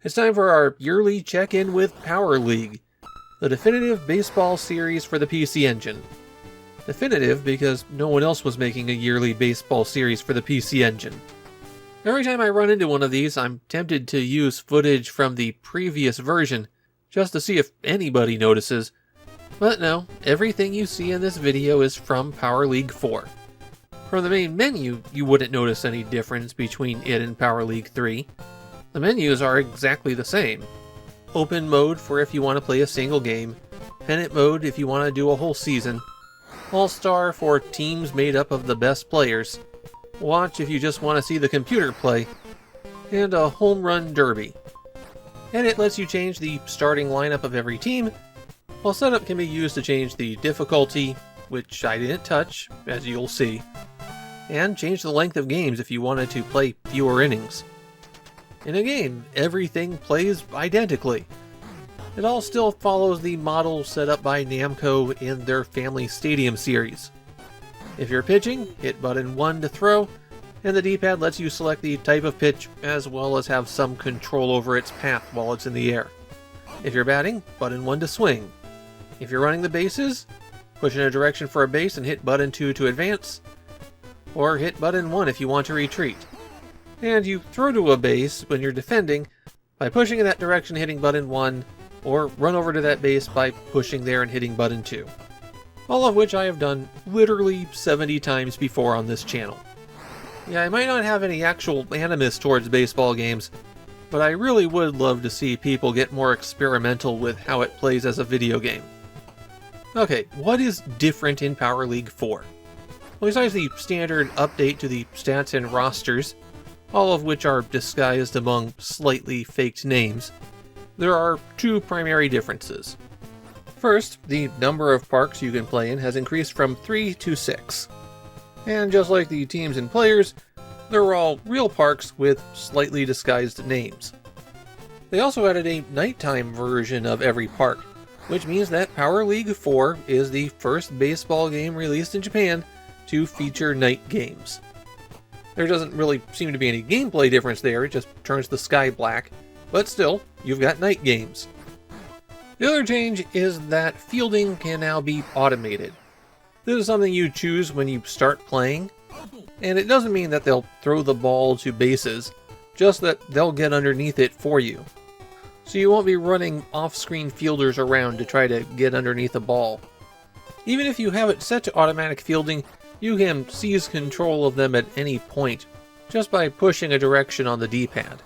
It's time for our yearly check-in with Power League, the definitive baseball series for the PC Engine. Definitive because no one else was making a yearly baseball series for the PC Engine. Every time I run into one of these, I'm tempted to use footage from the previous version, just to see if anybody notices. But no, everything you see in this video is from Power League 4. From the main menu, you wouldn't notice any difference between it and Power League 3. The menus are exactly the same. Open mode for if you want to play a single game, pennant mode if you want to do a whole season, all-star for teams made up of the best players, watch if you just want to see the computer play, and a home run derby. And it lets you change the starting lineup of every team, while setup can be used to change the difficulty, which I didn't touch, as you'll see, and change the length of games if you wanted to play fewer innings. In a game, everything plays identically. It all still follows the model set up by Namco in their Family Stadium series. If you're pitching, hit button 1 to throw, and the D-pad lets you select the type of pitch as well as have some control over its path while it's in the air. If you're batting, button 1 to swing. If you're running the bases, push in a direction for a base and hit button 2 to advance, or hit button 1 if you want to retreat. And you throw to a base when you're defending by pushing in that direction, hitting button 1, or run over to that base by pushing there and hitting button 2. All of which I have done literally 70 times before on this channel. Yeah, I might not have any actual animus towards baseball games, but I really would love to see people get more experimental with how it plays as a video game. Okay, what is different in Power League 4? Well, besides the standard update to the stats and rosters, all of which are disguised among slightly faked names, there are two primary differences. First, the number of parks you can play in has increased from 3 to 6. And just like the teams and players, they're all real parks with slightly disguised names. They also added a nighttime version of every park, which means that Power League 4 is the first baseball game released in Japan to feature night games. There doesn't really seem to be any gameplay difference there, it just turns the sky black, but still, you've got night games. The other change is that fielding can now be automated. This is something you choose when you start playing, and it doesn't mean that they'll throw the ball to bases, just that they'll get underneath it for you. So you won't be running off-screen fielders around to try to get underneath a ball. Even if you have it set to automatic fielding, you can seize control of them at any point, just by pushing a direction on the D-pad.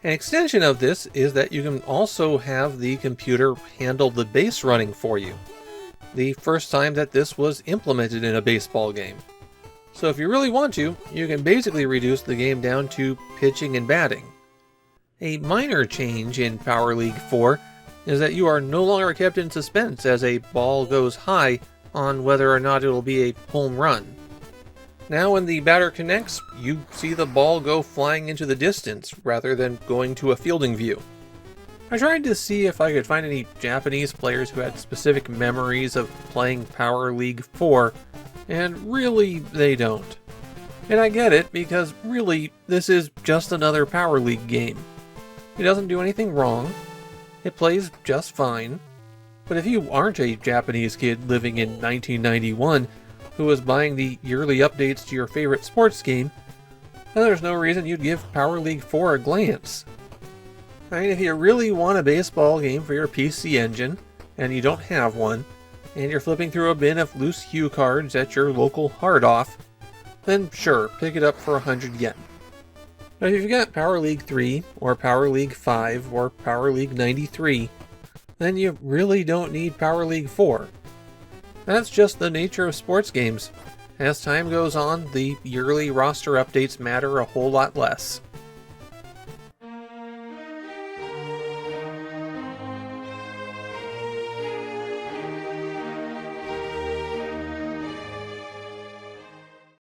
An extension of this is that you can also have the computer handle the base running for you. The first time that this was implemented in a baseball game. So if you really want to, you can basically reduce the game down to pitching and batting. A minor change in Power League 4 is that you are no longer kept in suspense as a ball goes high on whether or not it'll be a home run. Now when the batter connects, you see the ball go flying into the distance rather than going to a fielding view. I tried to see if I could find any Japanese players who had specific memories of playing Power League 4, and really they don't. And I get it, because really, this is just another Power League game. It doesn't do anything wrong, it plays just fine, but if you aren't a Japanese kid living in 1991 who was buying the yearly updates to your favorite sports game, then there's no reason you'd give Power League 4 a glance. I mean, if you really want a baseball game for your PC Engine, and you don't have one, and you're flipping through a bin of loose hue cards at your local Hard Off, then sure, pick it up for 100 yen. But if you've got Power League 3, or Power League 5, or Power League 93, then you really don't need Power League 4. That's just the nature of sports games. As time goes on, the yearly roster updates matter a whole lot less.